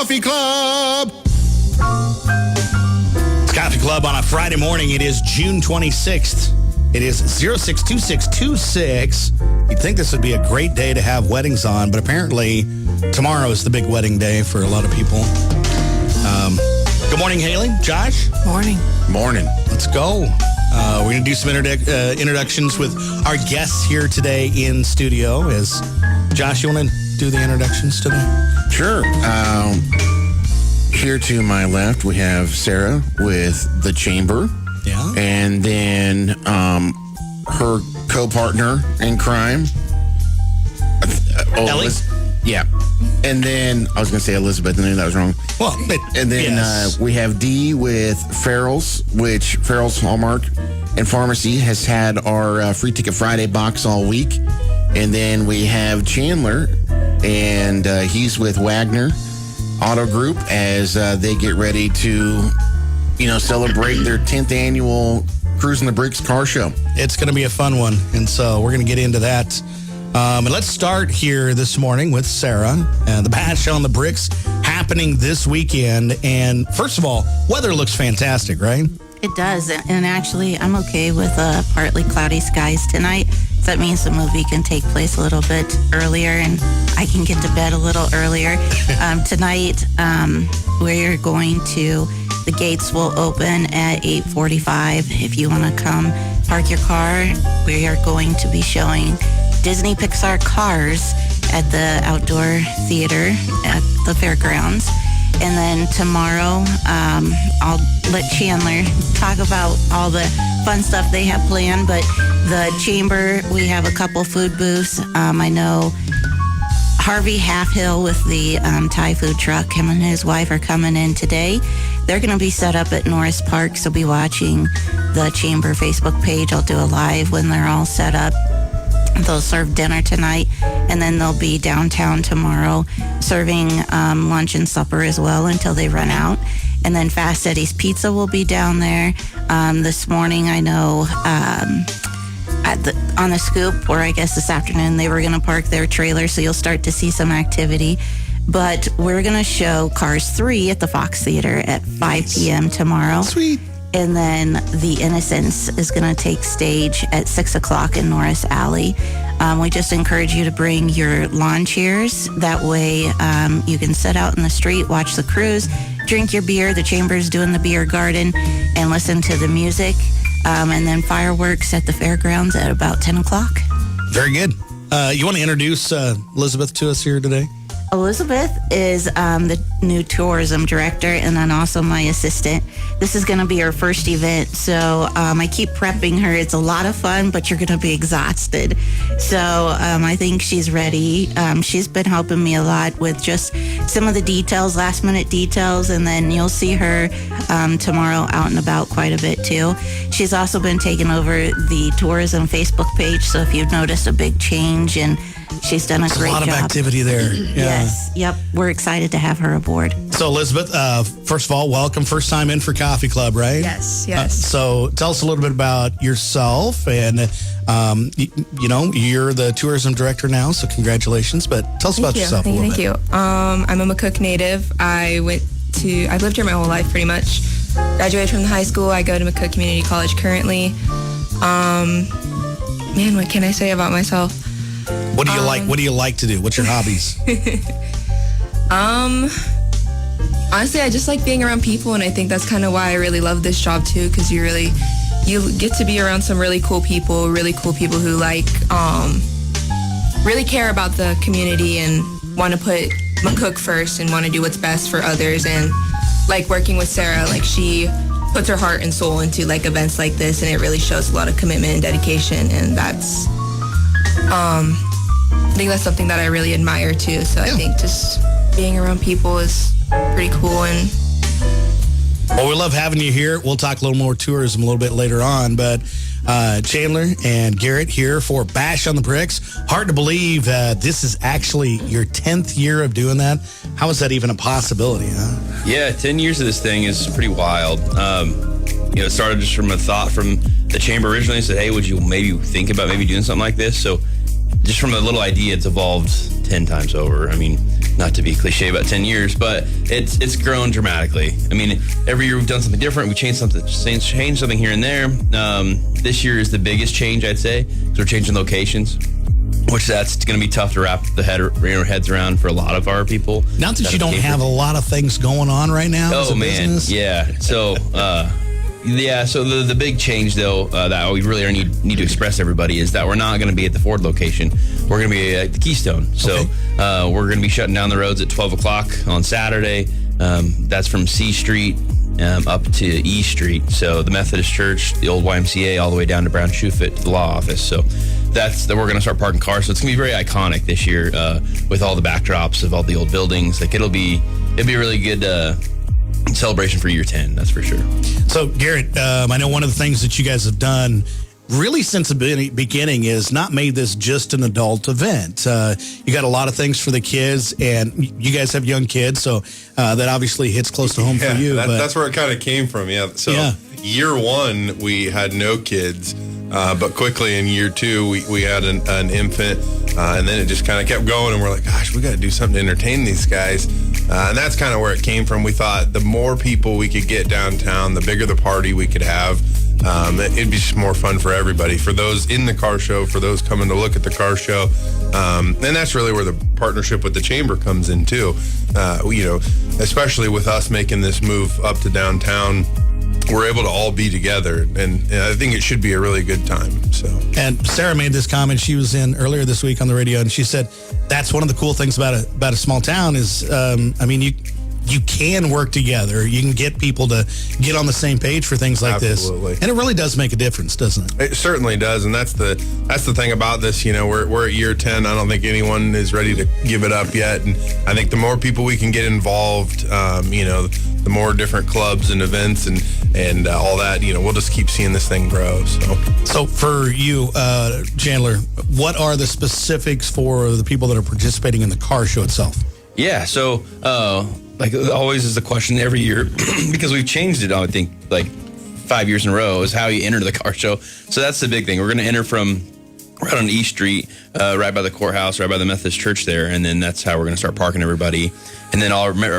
Coffee Club. It's Coffee Club on a Friday morning. It is June 26th. It is 062626. You'd think this would be a great day to have weddings on, but apparently tomorrow is the big wedding day for a lot of people. Good morning, Haley. Josh? Morning. Morning. Let's go. We're going to do some introductions with our guests here today in studio. Josh, you want to do the introductions today? Sure. Here to my left, we have Sarah with The Chamber. Yeah. And then her co-partner in crime. Ellie? Yeah. And then, I was going to say Elizabeth, and then that was wrong. Well, and then yes. We have Dee with Farrells, which Farrells Hallmark and Pharmacy has had our Free Ticket Friday box all week. And then we have Chandler, and he's with Wagner Auto Group as they get ready to, celebrate their 10th annual Crusin the Bricks car show. It's going to be a fun one, and so we're going to get into that. And let's start here this morning with Sarah. The Bash on the Bricks happening this weekend. And first of all, weather looks fantastic, right? It does. And actually, I'm okay with partly cloudy skies tonight. That means the movie can take place a little bit earlier and I can get to bed a little earlier. Tonight, we're going to, the gates will open at 8:45. If you want to come park your car, we are going to be showing Disney Pixar Cars at the outdoor theater at the fairgrounds. And then tomorrow, I'll let Chandler talk about all the fun stuff they have planned. But the Chamber, we have a couple food booths. I know Harvey Halfhill with the Thai food truck, him and his wife are coming in today. They're going to be set up at Norris Park, so be watching the Chamber Facebook page. I'll do a live when they're all set up. They'll serve dinner tonight, and then they'll be downtown tomorrow serving lunch and supper as well until they run out. And then Fast Eddie's Pizza will be down there. This morning, I know on the Scoop, or I guess this afternoon, they were going to park their trailer, so you'll start to see some activity. But we're going to show Cars 3 at the Fox Theater at 5 p.m. tomorrow. Sweet. And then The Innocents is going to take stage at 6 o'clock in Norris Alley. We just encourage you to bring your lawn chairs. That way you can sit out in the street, watch the cruise, drink your beer. The Chamber's doing the beer garden, and listen to the music. And then fireworks at the fairgrounds at about 10 o'clock. Very good. You want to introduce Elizabeth to us here today? Elizabeth is the new tourism director and then also my assistant. This is going to be her first event, so I keep prepping her. It's a lot of fun, but you're going to be exhausted. So I think she's ready. She's been helping me a lot with just some of the details, last-minute details, and then you'll see her tomorrow out and about quite a bit, too. She's also been taking over the tourism Facebook page, so if you've noticed a big change, and she's done a great job. A lot of activity there. Yeah. Yes. Yep. We're excited to have her aboard. So, Elizabeth, first of all, welcome. First time in for Coffee Club, right? Yes. So tell us a little bit about yourself. And, you're the tourism director now, so congratulations. But tell us about yourself a little bit. Thank you. I'm a McCook native. I've lived here my whole life, pretty much. Graduated from high school. I go to McCook Community College currently. What can I say about myself? What do you like? What do you like to do? What's your hobbies? Honestly, I just like being around people, and I think that's kind of why I really love this job too, because you get to be around some really cool people who like really care about the community and want to put McCook first and want to do what's best for others. And like working with Sarah, like she puts her heart and soul into like events like this, and it really shows a lot of commitment and dedication, and that's I think that's something that I really admire too. So I think just being around people is pretty cool. And well, we love having you here. We'll talk a little more tourism a little bit later on, but Chandler and Garrett here for Bash on the Bricks. Hard to believe this is actually your 10th year of doing that. How is that even a possibility, huh? Yeah, 10 years of this thing is pretty wild. It started just from a thought from the Chamber originally. Said, hey, would you maybe think about maybe doing something like this? So just from a little idea, it's evolved 10 times over. I mean, not to be cliche about 10 years, but it's grown dramatically. I mean, every year we've done something different. We changed something here and there. This year is the biggest change, I'd say, because we're changing locations, which that's going to be tough to wrap the heads around for a lot of our people. Not that you don't have a lot of things going on right now. Oh, man. Business. Yeah. So, so the big change, though, that we really need to express to everybody is that we're not going to be at the Ford location. We're going to be at the Keystone. So we're going to be shutting down the roads at 12 o'clock on Saturday. That's from C Street up to E Street. So the Methodist Church, the old YMCA, all the way down to Brown Shoefit to the law office. So we're going to start parking cars. So it's going to be very iconic this year with all the backdrops of all the old buildings. Like it'll be a really good celebration for year 10, that's for sure. So Garrett, I know one of the things that you guys have done really since the beginning is not made this just an adult event. You got a lot of things for the kids, and you guys have young kids, so that obviously hits close to home for you. That's where it kind of came from, So year one, we had no kids, but quickly in year two, we had an infant, and then it just kind of kept going, and we're like, gosh, we got to do something to entertain these guys. And that's kind of where it came from. We thought the more people we could get downtown, the bigger the party we could have. It'd be just more fun for everybody, for those in the car show, for those coming to look at the car show. And that's really where the partnership with the Chamber comes in, too. Especially with us making this move up to downtown, we're able to all be together, and I think it should be a really good time. So, and Sarah made this comment. She was in earlier this week on the radio, and she said that's one of the cool things about a small town is, you can work together. You can get people to get on the same page for things like Absolutely. this, and it really does make a difference, doesn't it? It certainly does, and that's the thing about this. We're at year 10. I don't think anyone is ready to give it up yet, and I think the more people we can get involved, the more different clubs and events and all that, we'll just keep seeing this thing grow. So for you, Chandler, what are the specifics for the people that are participating in the car show itself? Yeah, so like always is the question every year because we've changed it, I think, like 5 years in a row is how you enter the car show. So that's the big thing. We're going to enter from right on East Street, right by the courthouse, right by the Methodist Church there, and then that's how we're going to start parking everybody. And then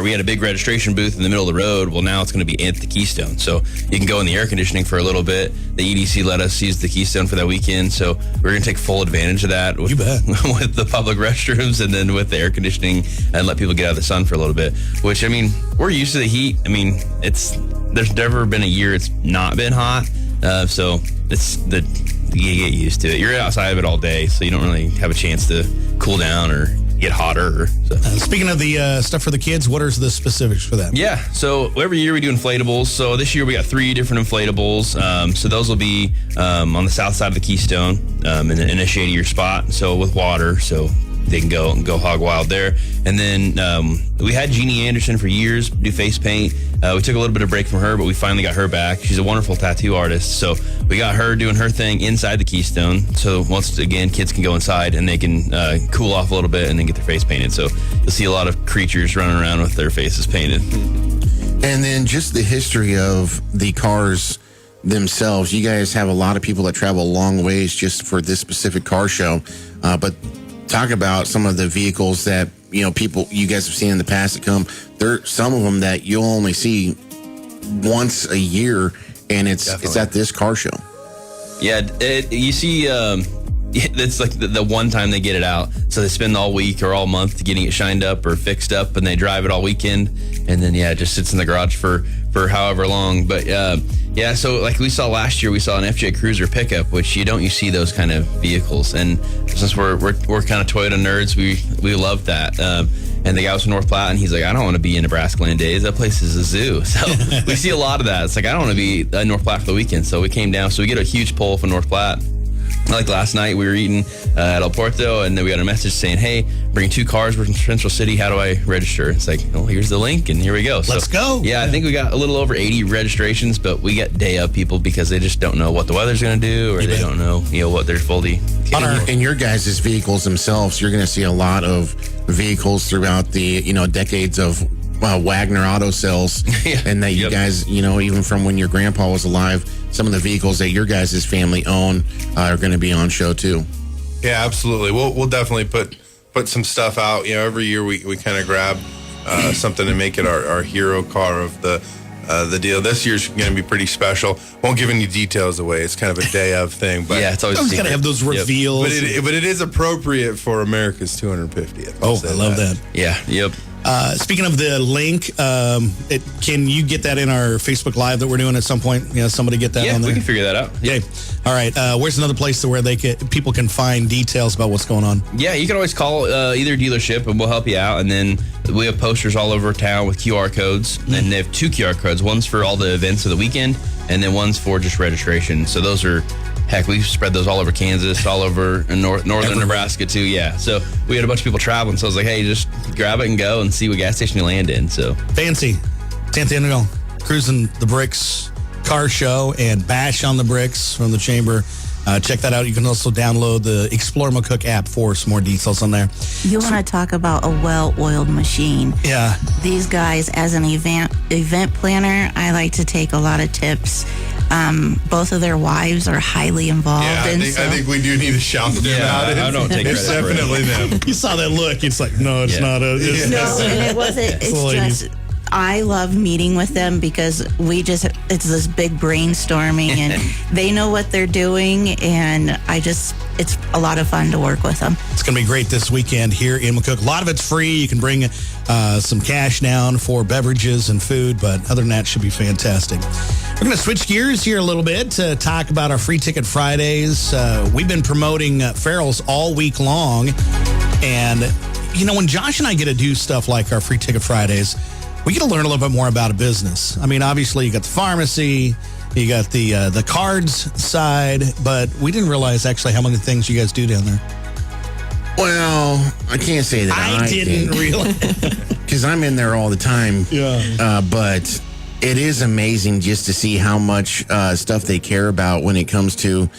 we had a big registration booth in the middle of the road. Well, now it's going to be at the Keystone. So you can go in the air conditioning for a little bit. The EDC let us use the Keystone for that weekend. So we're going to take full advantage of that with, you bet. with the public restrooms and then with the air conditioning and let people get out of the sun for a little bit, which, I mean, we're used to the heat. I mean, there's never been a year it's not been hot. So you get used to it. You're outside of it all day, so you don't really have a chance to cool down or get hotter. Speaking of the stuff for the kids, what are the specifics for that? Yeah, so every year we do inflatables. So this year we got 3 different inflatables. So those will be on the south side of the Keystone in a shadier spot, so with water, so they can go hog wild there. And then we had Jeannie Anderson for years do face paint. We took a little bit of break from her, but we finally got her back. She's a wonderful tattoo artist. So we got her doing her thing inside the Keystone. So once again, kids can go inside and they can cool off a little bit and then get their face painted. So you'll see a lot of creatures running around with their faces painted. And then just the history of the cars themselves. You guys have a lot of people that travel long ways just for this specific car show. But talk about some of the vehicles that people you guys have seen in the past that come. There some of them that you'll only see once a year, and it's at this car show. Yeah, you see, it's like the one time they get it out, so they spend all week or all month getting it shined up or fixed up, and they drive it all weekend, and then it just sits in the garage for however long. But so like we saw last year, we saw an FJ Cruiser pickup, which you see those kind of vehicles, and since we're kind of Toyota nerds, we love that. And the guy was from North Platte, and he's like, I don't want to be in Nebraska Land Days. That place is a zoo. So we see a lot of that. It's like, I don't want to be in North Platte for the weekend. So we came down. So we get a huge pull from North Platte. Like last night, we were eating at El Porto, and then we got a message saying, hey, bring 2 cars. We're from Central City. How do I register? It's like, here's the link, and here we go. Let's go. Yeah, I think we got a little over 80 registrations, but we get day of people because they just don't know what the weather's going to do, or they don't know, what they're fully capable of. In your guys' vehicles themselves, you're going to see a lot of vehicles throughout the, decades of Wagner auto sales, and that you guys, even from when your grandpa was alive, some of the vehicles that your guys' family own are going to be on show too. Yeah, absolutely. We'll definitely put some stuff out. Every year we kind of grab something to make it our hero car of the deal. This year's going to be pretty special. Won't give any details away. It's kind of a day of thing, but yeah, it's always got to have those reveals. But it is appropriate for America's 250th. Oh, I love that. Yeah. Yep. Speaking of the link, can you get that in our Facebook Live that we're doing at some point? Somebody get that on there? We can figure that out. Okay. All right. Where's another place where people can find details about what's going on? Yeah, you can always call either dealership and we'll help you out. And then we have posters all over town with QR codes. And they have 2 QR codes. One's for all the events of the weekend, and then one's for just registration. So those are... Heck, we spread those all over Kansas, all over northern Nebraska, too, yeah. So we had a bunch of people traveling, so I was like, hey, just grab it and go and see what gas station you land in. So fancy. Santango, Cruising the Bricks car show and Bash on the Bricks from the Chamber. Check that out. You can also download the Explore McCook app for some more details on there. You want to talk about a well-oiled machine. Yeah. These guys, as an event planner, I like to take a lot of tips. Both of their wives are highly involved. Yeah, I think we do need to shout them out. I don't take It's credit for it. definitely them. You saw that look. It's like, no, it's not. No, and it wasn't. It's ladies. just, I love meeting with them because it's this big brainstorming and they know what they're doing, and it's a lot of fun to work with them. It's going to be great this weekend here in McCook. A lot of it's free. You can bring some cash down for beverages and food, but other than that, it should be fantastic. We're going to switch gears here a little bit to talk about our Free Ticket Fridays. We've been promoting Farrells all week long, and when Josh and I get to do stuff like our Free Ticket Fridays, we get to learn a little bit more about a business. I mean, obviously, you got the pharmacy, you got the cards side, but we didn't realize actually how many things you guys do down there. Well, I can't say that I didn't realize. Because I'm in there all the time. Yeah. But it is amazing just to see how much stuff they care about when it comes to,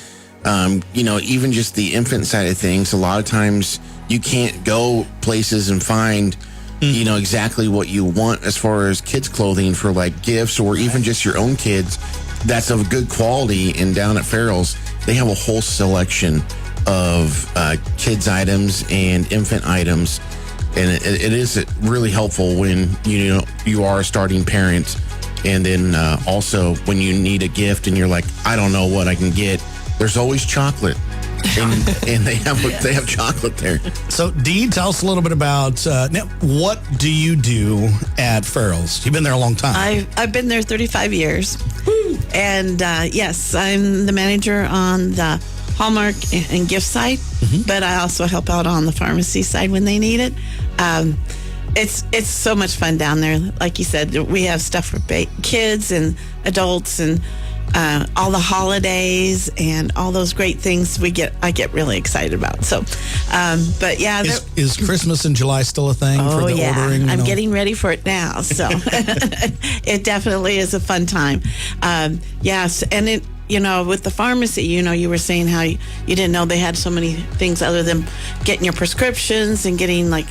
even just the infant side of things. A lot of times you can't go places and find exactly what you want as far as kids' clothing for like gifts or even just your own kids that's of good quality. And down at Farrells, they have a whole selection of kids' items and infant items. And it is really helpful when, you are a starting parent. And then also when you need a gift and you're like, I don't know what I can get, there's always chocolate. And they have chocolate there. So, Dee, tell us a little bit about now, what do you do at Farrells? You've been there a long time. I've been there 35 years. And yes, I'm the manager on the Hallmark and gift side, but I also help out on the pharmacy side when they need it. It's so much fun down there. Like you said, we have stuff for kids and adults and all the holidays and all those great things I get really excited about. So, but yeah. Is Christmas in July still a thing for the ordering? I'm getting ready for it now. So it definitely is a fun time. Yes. And it, with the pharmacy, you were saying how you didn't know they had so many things other than getting your prescriptions and getting like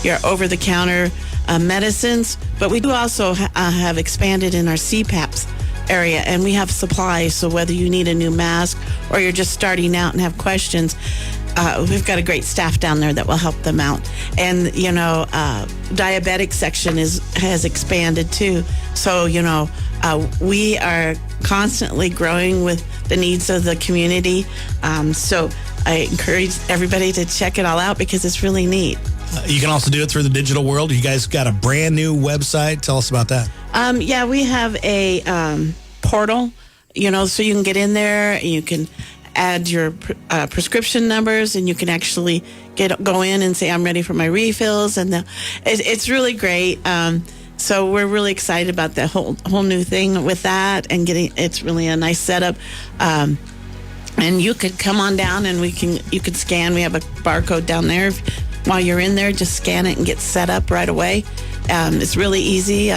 your over-the-counter medicines. But we do also have expanded in our CPAPs area, and we have supplies. So whether you need a new mask or you're just starting out and have questions, we've got a great staff down there that will help them out. And diabetic section has expanded too. So we are constantly growing with the needs of the community. So I encourage everybody to check it all out because it's really neat. You can also do it through the digital world. You guys got a brand new website. Tell us about that. Yeah, we have a portal, so you can get in there and you can add your prescription numbers, and you can actually go in and say, I'm ready for my refills. And it's really great. So we're really excited about the whole new thing with that, and it's really a nice setup. And you could come on down and you could scan. We have a barcode down there. While you're in there, just scan it and get set up right away. It's really easy.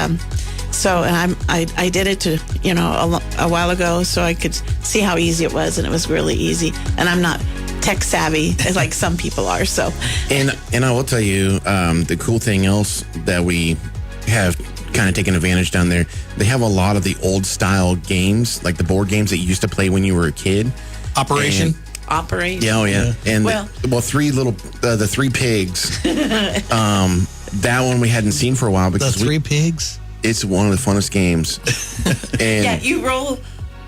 So I did it a while ago, so I could see how easy it was, and it was really easy. And I'm not tech savvy like some people are. So, and I will tell you, the cool thing else that we have kind of taken advantage down there, they have a lot of the old style games, like the board games that you used to play when you were a kid. Operation. operate. Yeah, oh yeah. And Well- the three pigs. That one we hadn't seen for a while The because three pigs. it's one of the funnest games. And Yeah,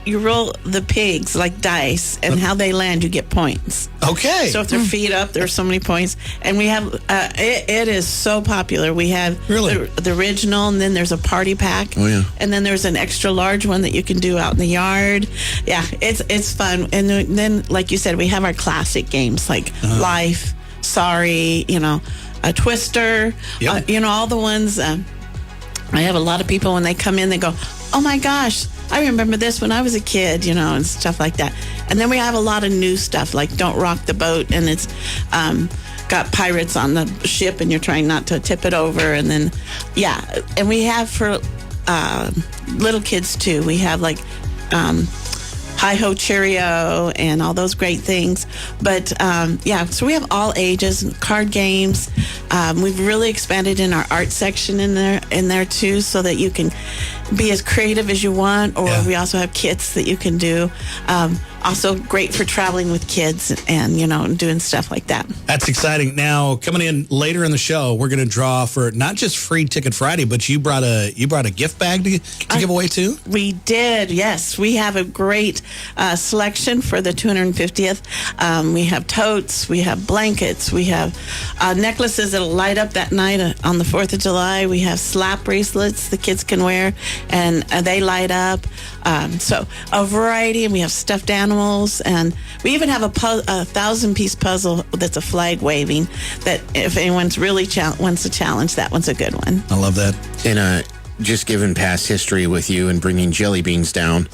you roll the pigs like dice, and how they land, you get points. Okay. So if their feet up, there's so many points. And we have, it is so popular. We have Really? the original, and then there's a party pack. Oh, yeah. And then there's an extra large one that you can do out in the yard. Yeah, it's fun. And then, like you said, we have our classic games like Life, Sorry, a Twister, Yep. all the ones. I have a lot of people when they come in, they go, oh my gosh, I remember this when I was a kid, and stuff like that. And then we have a lot of new stuff like Don't Rock the Boat, and it's got pirates on the ship and you're trying not to tip it over. And then, and we have for little kids too. We have like Hi-Ho Cheerio and all those great things. But so we have all ages, card games. We've really expanded in our art section in there too, so that you can be as creative as you want. Or we also have kits that you can do. Also great for traveling with kids and doing stuff like that. That's exciting. Now, coming in later in the show, we're going to draw for not just Free Ticket Friday, but you brought a gift bag to give away too? We did, yes. We have a great selection for the 250th. We have totes, we have blankets, we have necklaces that'll light up that night on the 4th of July. We have slap bracelets the kids can wear, and they light up. So a variety, and we have stuffed animals, and we even have a 1,000-piece puzzle that's a flag waving, that if anyone's really wants a challenge, that one's a good one. I love that. And just given past history with you and bringing jelly beans down,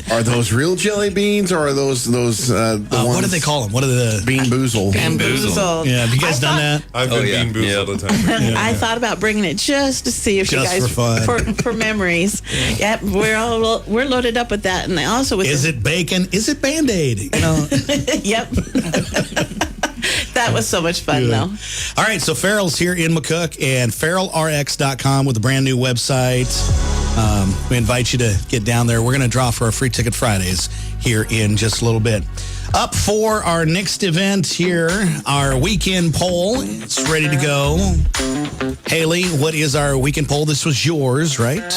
are those real jelly beans, or are those the ones? What do they call them? What are the Bean boozle. Bamboozled. Yeah, have you guys done that? I've been being boozled all the time. I thought about bringing it just to see if you Just guys for fun. for memories. Yep, we're loaded up with that, and I also with Is it bacon? Is it Band-Aid? Yep. That was so much fun, though. All right, so Farrells here in McCook and FarrellRx.com with a brand new website. We invite you to get down there. We're going to draw for our Free Ticket Fridays here in just a little bit. Up for our next event here, our weekend poll. It's ready to go. Haley, what is our weekend poll? This was yours, right?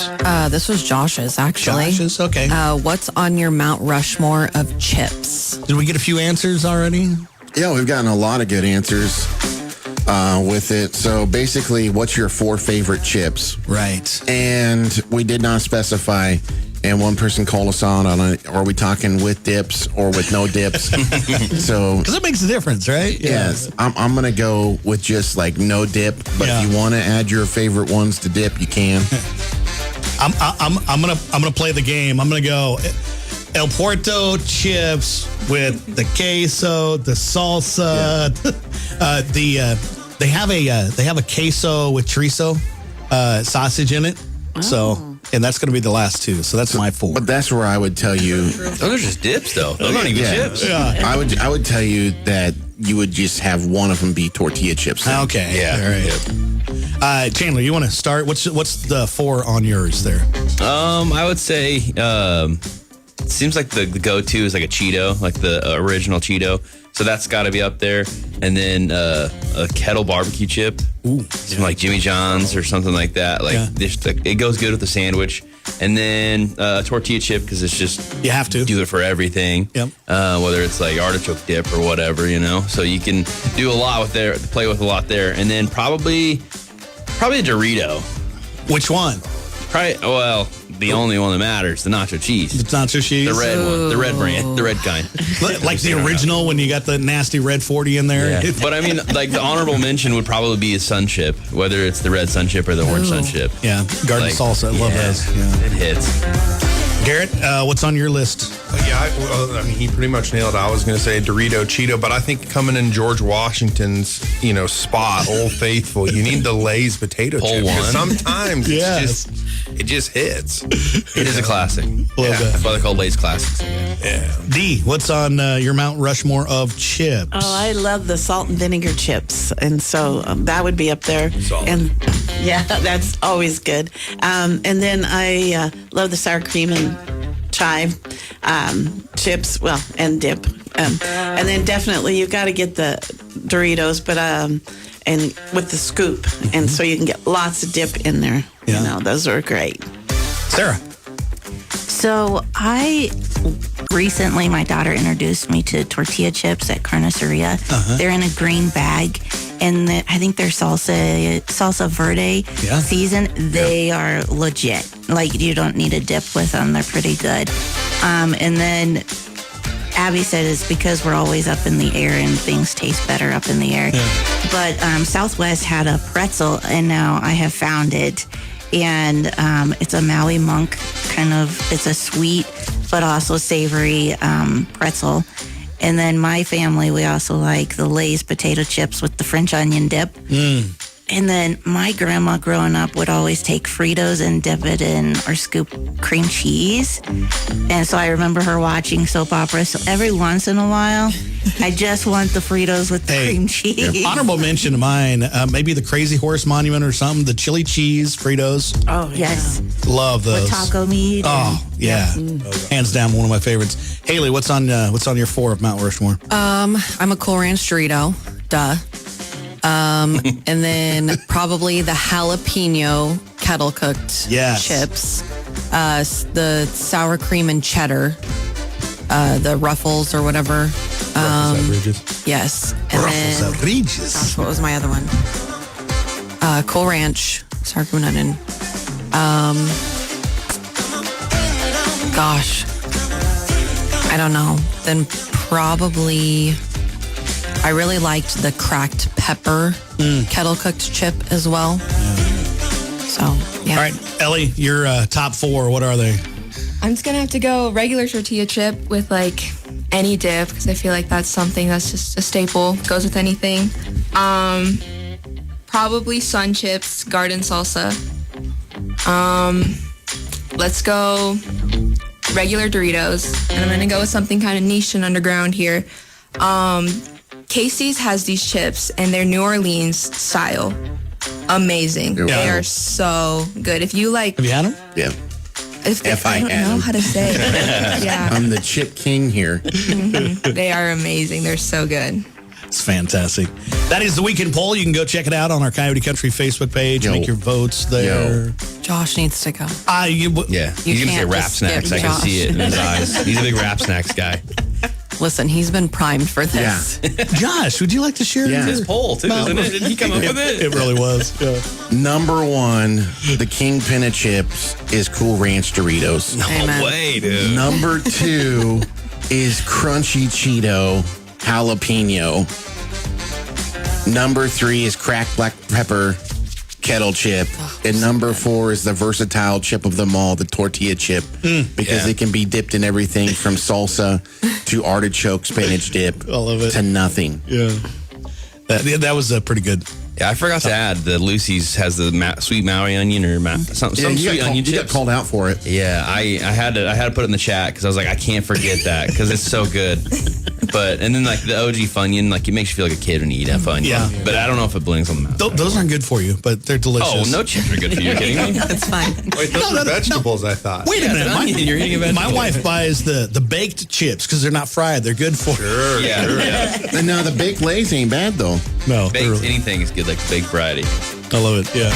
This was Josh's, actually. Josh's, okay. What's on your Mount Rushmore of chips? Did we get a few answers already? Yeah, we've gotten a lot of good answers with it. So basically, what's your 4 favorite chips? Right. And we did not specify. And one person called us out on it. Are we talking with dips or with no dips? So, Because it makes a difference, right? yes, I'm going to go with just like no dip. But if you want to add your favorite ones to dip, you can. I'm gonna play the game. I'm gonna go El Porto chips with the queso, the salsa. They have a queso with chorizo sausage in it. So, and that's gonna be the last two. So that's my 4. But that's where I would tell you. Those are just dips, though. Those aren't even chips. I would tell you that you would just have one of them be tortilla chips. then. Okay. Yeah. All right. Chandler, you want to start? What's the 4 on yours there? I would say it seems like the go-to is like a Cheeto, like the original Cheeto. So that's got to be up there. And then a kettle barbecue chip. Ooh, Some like Jimmy John's or something like that. Like it goes good with the sandwich. And then a tortilla chip, because it's just you have to do it for everything. Yep. Whether it's like artichoke dip or whatever, So you can do a lot with there, play with a lot there. And then probably a Dorito. Which one? The only one that matters, the nacho cheese. It's nacho cheese. The red one, the red brand, the red kind. Like the original when you got the nasty red 40 in there. Yeah. But I mean, like the honorable mention would probably be a sun chip, whether it's the red sun chip or the orange sun chip. Yeah, garden salsa. I love those. Yeah. It hits. Garrett, what's on your list? I mean, he pretty much nailed it. I was going to say Dorito, Cheeto, but I think coming in George Washington's, spot, Old Faithful, you need the Lay's potato chip. one. Sometimes it just hits. It is a classic. That's why they're called Lay's Classics. Yeah. D, what's on your Mount Rushmore of chips? Oh, I love the salt and vinegar chips, and so that would be up there. Solid. And yeah, that's always good. And then I love the sour cream and chive chips, well, and dip. And then definitely you got to get the Doritos, but and with the scoop, and so you can get lots of dip in there. Yeah. You know, those are great. Sarah. So recently my daughter introduced me to tortilla chips at Carniceria. They're in a green bag, and I think they're salsa verde seasoned. They are legit. Like, you don't need a dip with them. They're pretty good. And then Abby said it's because we're always up in the air and things taste better up in the air. Yeah. But Southwest had a pretzel, and now I have found it. And it's a Maui monk kind of, it's a sweet but also savory pretzel. And then my family, we also like the Lay's potato chips with the French onion dip. And then my grandma growing up would always take Fritos and dip it in or scoop cream cheese. And so I remember her watching soap operas. So every once in a while, I just want the Fritos with the cream cheese. Honorable mention of mine, maybe the Crazy Horse Monument or something, the chili cheese Fritos. Oh, yes. Love those. With taco meat. Oh, yeah. Hands down, one of my favorites. Haley, what's on your 4 of Mount Rushmore? I'm a Cool Ranch Dorito. Duh. And then probably the jalapeno kettle cooked chips, the sour cream and cheddar, the Ruffles or whatever. Ruffles outrageous. Yes. And Ruffles then, outrageous. Gosh, what was my other one? Cool Ranch, sour cream and onion. Gosh, I don't know. Then probably, I really liked the cracked pepper kettle cooked chip as well. So, yeah. All right, Ellie, your top 4, what are they? I'm just going to have to go regular tortilla chip with like any dip, because I feel like that's something that's just a staple. Goes with anything. Probably Sun Chips, garden salsa. Let's go regular Doritos. And I'm going to go with something kind of niche and underground here. Casey's has these chips, and they're New Orleans style. Amazing. Yeah. They are so good. If you like... Have you had them? Yeah. I don't know how to say it. Yeah. I'm the chip king here. They are amazing. They're so good. It's fantastic. That is the weekend poll. You can go check it out on our Coyote Country Facebook page. Make your votes there. Josh needs to go. Yeah, he's going to say can't rap just skip snacks. I can Josh. see it in his eyes. He's a big rap snacks guy. Listen, he's been primed for this. Josh, would you like to share Yeah. your His poll, too, isn't it? Didn't he come up with it? It really was. Yeah. Number 1, the kingpin of chips is Cool Ranch Doritos. Amen. No way, dude. Number 2 is Crunchy Cheeto Jalapeno. Number 3 is cracked black pepper kettle chip. And number 4 is the versatile chip of them all, the tortilla chip, because it can be dipped in everything from salsa to artichoke spinach dip I love it. to nothing. Yeah. That was pretty good. Yeah, I forgot to add that Lucy's has the sweet Maui onion or some Yeah, sweet onion you chips. got called out for it. Yeah, I had to put it in the chat because I was like, I can't forget that because it's so good. And then like the OG Funyun, like it makes you feel like a kid when you eat a Funyun. Yeah. But I don't know if it blings on the mouth. Those aren't good for you, but they're delicious. Oh, no chips are good for you. Are you kidding me? That's fine. Wait, those are vegetables, I thought. Wait a minute. it's an onion. You're eating a vegetable. My wife buys the baked chips because they're not fried. They're good for Sure. Yeah. And now the baked Lays ain't bad though. No, Baked anything is good, like baked variety. I love it. Yeah.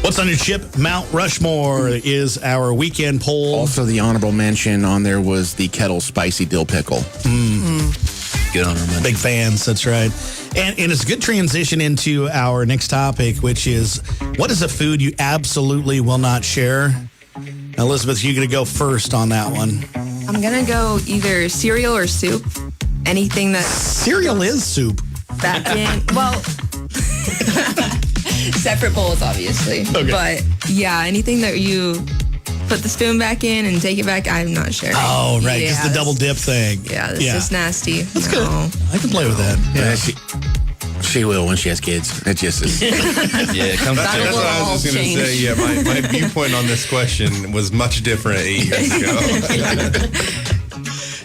What's on your chip? Mount Rushmore is our weekend poll. Also, the honorable mention on there was the kettle spicy dill pickle. Good on her, man. Big fans, that's right. And it's a good transition into our next topic, which is what is a food you absolutely will not share? Now, Elizabeth, you're going to go first on that one. I'm going to go either cereal or soup. Anything that Cereal is soup. back in. Well, separate bowls, obviously. Okay. But yeah, anything that you put the spoon back in and take it back, I'm not sharing. Oh, right, because the double dip thing. Yeah, that's just nasty. That's good. I can play with that. Yeah, she will when she has kids. It just is. Yeah, it comes That's to what I was just going to say. Yeah, my viewpoint on this question was much different 8 years ago.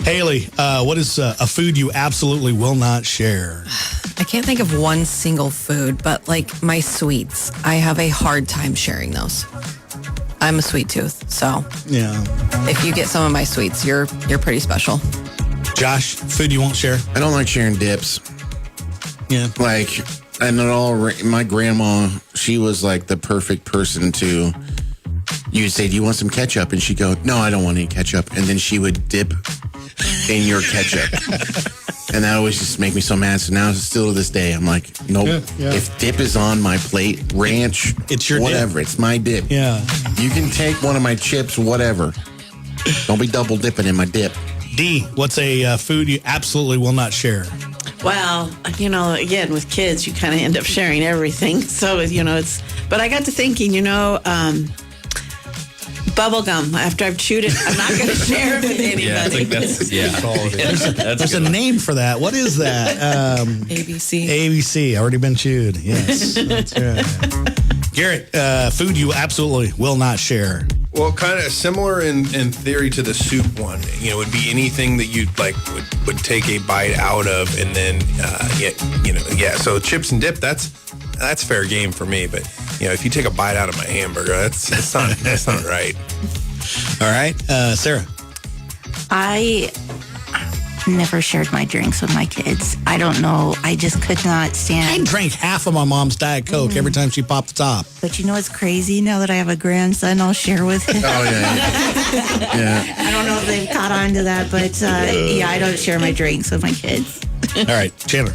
Haley, what is a food you absolutely will not share? I can't think of one single food, but like my sweets, I have a hard time sharing those. I'm a sweet tooth, so Yeah. if you get some of my sweets, you're pretty special. Josh, food you won't share? I don't like sharing dips. Yeah. Like, and it all, my grandma, she was like the perfect person to, you'd say, do you want some ketchup? And she'd go, no, I don't want any ketchup. And then she would dip in your ketchup. And that always just make me so mad. So now, still to this day, I'm like, nope. Yeah. If dip is on my plate, ranch, It's your whatever, it's my dip. Yeah. You can take one of my chips, whatever. Don't be double dipping in my dip. D, what's a food you absolutely will not share? Well, again, with kids, you kind of end up sharing everything. So, but I got to thinking, bubble gum. After I've chewed it, I'm not going to share it with anybody. Yeah, I think There's a name for that. What is that? ABC. ABC, already been chewed. Yes. That's right. Garrett, food you absolutely will not share. Well, kind of similar in theory to the soup one. Would be anything that you like would take a bite out of, and then So chips and dip, that's fair game for me. But if you take a bite out of my hamburger, that's not right. All right, Sarah. I never shared my drinks with my kids. I don't know. I just could not I stand. drank half of my mom's Diet Coke every time she popped the top. But you know what's crazy? Now that I have a grandson, I'll share with him. Oh, yeah. I don't know if they've caught on to that, but I don't share my drinks with my kids. All right, Chandler.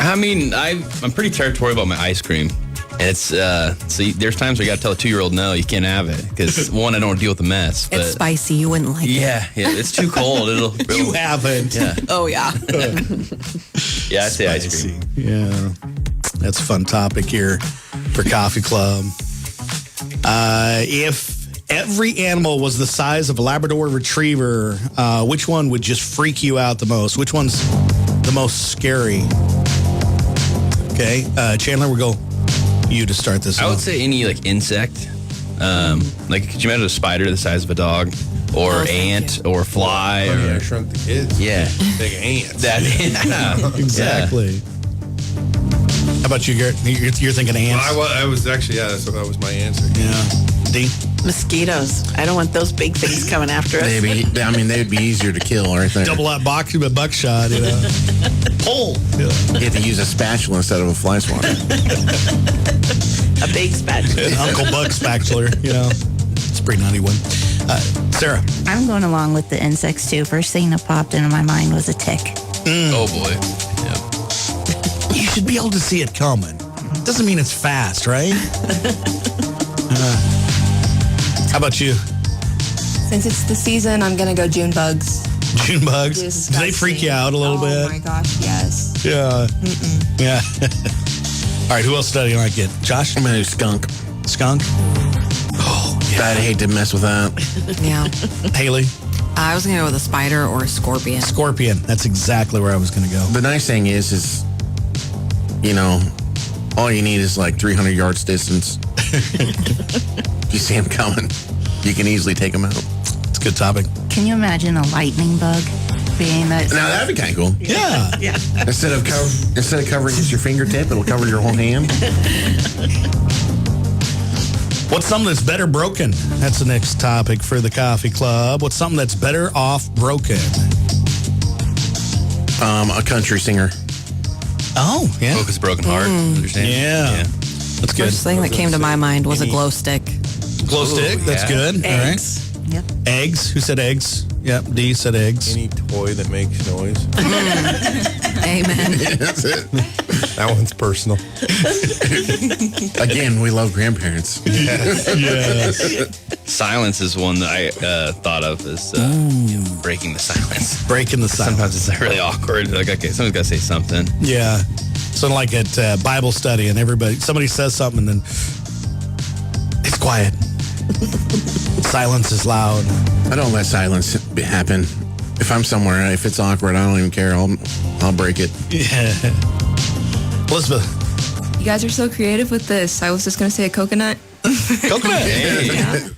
I mean, I'm pretty territorial about my ice cream. And it's, there's times where you got to tell a 2-year-old, no, you can't have it. Because, one, I don't want to deal with the mess. But It's spicy. You wouldn't like it. Yeah, it's too cold. It'll You haven't. Yeah. Oh, yeah. Yeah, I say ice cream. Yeah. That's a fun topic here for Coffee Club. If every animal was the size of a Labrador Retriever, which one would just freak you out the most? Which one's the most scary? Okay. Chandler, we'll go you to start this I would off. say any insect. Could you imagine a spider the size of a dog, or ant, or fly, I or shrunk the kids. yeah, Big ants. Exactly. How about you, Garrett? You're thinking ants? I was actually, that was my answer. Yeah. D? Mosquitoes. I don't want those big things coming after us. They'd be easier to kill right there. Double out box with buckshot, Pull. You have to use a spatula instead of a fly swatter. A big spatula. Uncle Buck spatula, It's a pretty nutty one. Sarah. I'm going along with the insects, too. First thing that popped into my mind was a tick. Oh boy. Yeah. You should be able to see it coming. Doesn't mean it's fast, right? How about you? Since it's the season, I'm going to go June bugs. June bugs? Do Disgusting. they freak you out a little bit? Oh my gosh, yes. Yeah. Yeah. All right, who else studying like it? Josh? I'm going to do skunk. Skunk? Oh, yeah. I'd hate to mess with that. Yeah. Haley? I was going to go with a spider or a scorpion. Scorpion. That's exactly where I was going to go. The nice thing is, all you need is 300 yards distance. You see them coming, you can easily take them out. It's a good topic. Can you imagine a lightning bug being that? Now that'd be kind of cool. Yeah. Yeah. Instead of covering just your fingertip, it'll cover your whole hand. What's something that's better broken? That's the next topic for the Coffee Club. What's something that's better off broken? A country singer. Oh, yeah. Focus broken heart. Understand? Yeah. That's good. First thing that came to my mind was a glow stick. Glow stick. That's good. Eggs. All right. Yep. Eggs. Who said eggs? Yep. D said eggs. Any toy that makes noise. Amen. That's it. That one's personal. Again, we love grandparents. Yes. Silence is one that I thought of as breaking the silence. Breaking the silence. Sometimes it's really awkward. Like, okay, someone's got to say something. Yeah. So like at Bible study and somebody says something and then it's quiet. Silence is loud. I don't let silence happen. If I'm somewhere, if it's awkward, I don't even care. I'll break it. Yeah. Elizabeth. You guys are so creative with this. I was just going to say a coconut. Coconut. Hey. Yeah.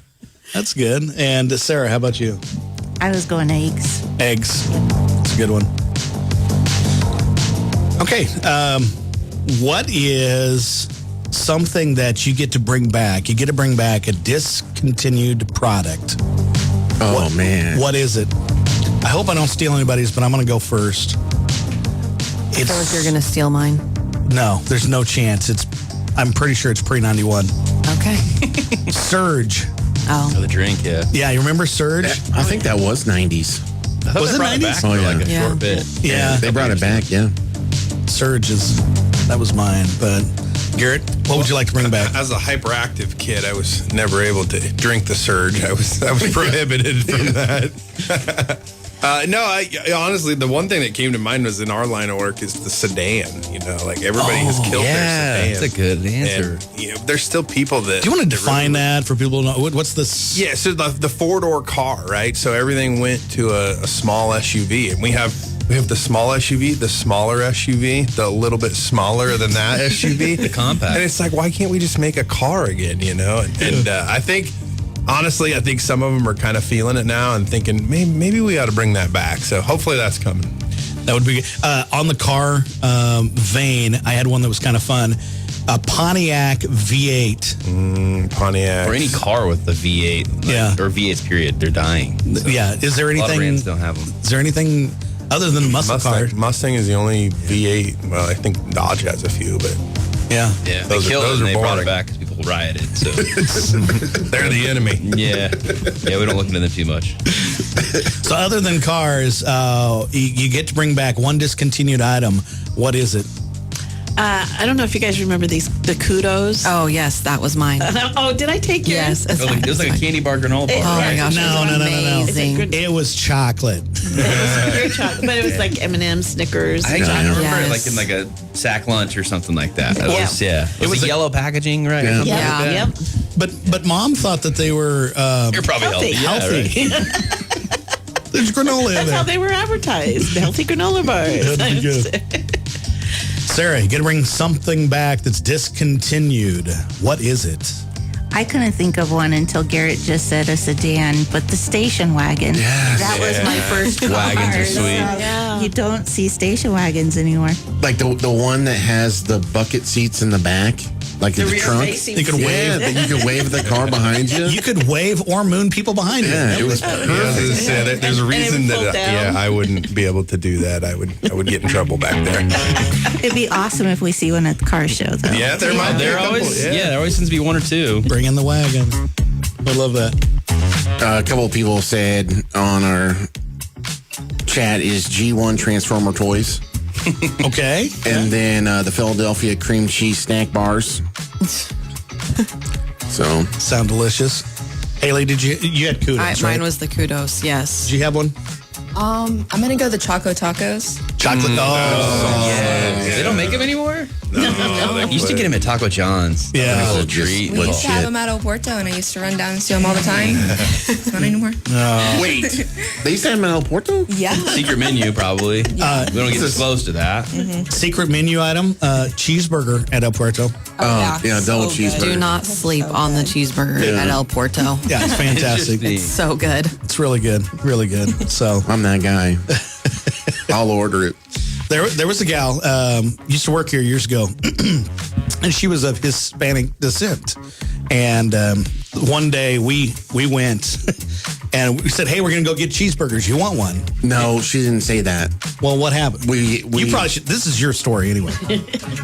That's good. And Sarah, how about you? I was going eggs. Eggs. That's a good one. Okay. What is something that you get to bring back. You get to bring back a discontinued product. Oh, man. What is it? I hope I don't steal anybody's, but I'm going to go first. I feel like you're going to steal mine. No, there's no chance. I'm pretty sure it's pre-91. Okay. Surge. Oh. The drink, yeah. Yeah, you remember Surge? I think that was 90s. Was it 90s? For like a short bit. Yeah. They brought it back, yeah. Surge that was mine. But Garrett, what would you like to bring back? As a hyperactive kid, I was never able to drink the Surge. I was prohibited from that. Honestly, the one thing that came to mind was in our line of work is the sedan. Like everybody has killed their sedan. That's a good answer. And, there's still people that. Do you want to define that for people to know? What's this? Yeah, so the four-door car, right? So everything went to a small SUV, and we have the small SUV, the smaller SUV, the little bit smaller than that SUV, The compact. and it's like, why can't we just make a car again? And I think. Honestly, I think some of them are kind of feeling it now and thinking maybe we ought to bring that back. So hopefully that's coming. That would be on the car vein. I had one that was kind of fun. A Pontiac V8. Pontiac. Or any car with the V8. Or V8s, period. They're dying. So Yeah. Is there a lot of brands anything? don't have them. Is there anything other than the muscle car? Mustang is the only V8. Well, I think Dodge has a few, but Yeah. Yeah, they Those are- killed it those and are they brought boring. it back because people rioted. So they're the enemy. yeah, we don't look into them too much. So other than cars, you get to bring back one discontinued item. What is it? I don't know if you guys remember the kudos. Oh, yes, that was mine. Oh, did I take yours? Yes. It was like a candy bar granola bar, Oh, my right? gosh. No. Amazing. It was chocolate. It was pure chocolate, but it was like M&M's, Snickers. I remember Yes. it like in like a sack lunch or something like that. It was, Yeah. It was a yellow packaging, right? Yeah. Something like Yeah. that. Yep. But Mom thought that they were You're probably healthy. Healthy. Yeah, right. There's granola in That's how there. they were advertised. Healthy granola bars. That'd be good. Sarah, you got to bring something back that's discontinued. What is it? I couldn't think of one until Garrett just said a sedan, but the station wagon. Yes. That was my first car. Wagons are sweet. Yeah. You don't see station wagons anymore. Like the one that has the bucket seats in the back, like in the rear trunk. facing You could Yeah, wave. that you could wave the car behind you. You could wave or moon people behind Yeah, you. it was perfect. There's a And it reason would fold that down. I wouldn't be able to do that. I would get in trouble back there. It'd be awesome if we see one at the car show, though. Yeah, there might be a There couple. always, there always seems to be one or two. Bring in the wagon. I love that. A couple of people said on our chat is G1 Transformer toys. Okay. And then the Philadelphia cream cheese snack bars. So Sound delicious. Haley, you had kudos, right? Mine was the kudos, yes. Did you have one? I'm gonna go the Choco Tacos. Chocolate. They don't make them anymore? No, You used to get them at Taco John's. Yeah. That was a Just treat. We used to have Legit. them at El Puerto, and I used to run down and steal them all the time. Not anymore. wait, they used to have them in El Porto? Yeah. Secret menu, probably. We don't get too close to that. Secret menu item, cheeseburger at El Puerto. Oh, yeah, double so good. cheeseburger. Do not sleep on the cheeseburger at El Porto. Yeah, it's fantastic. So good. It's really good. Really good. So I'm that guy. I'll order it. there was a gal used to work here years ago, and she was of Hispanic descent. And one day we went and we said, "Hey, we're gonna go get cheeseburgers. You want one?" No, she didn't say that. Well, what happened? We You probably should. This is your story anyway.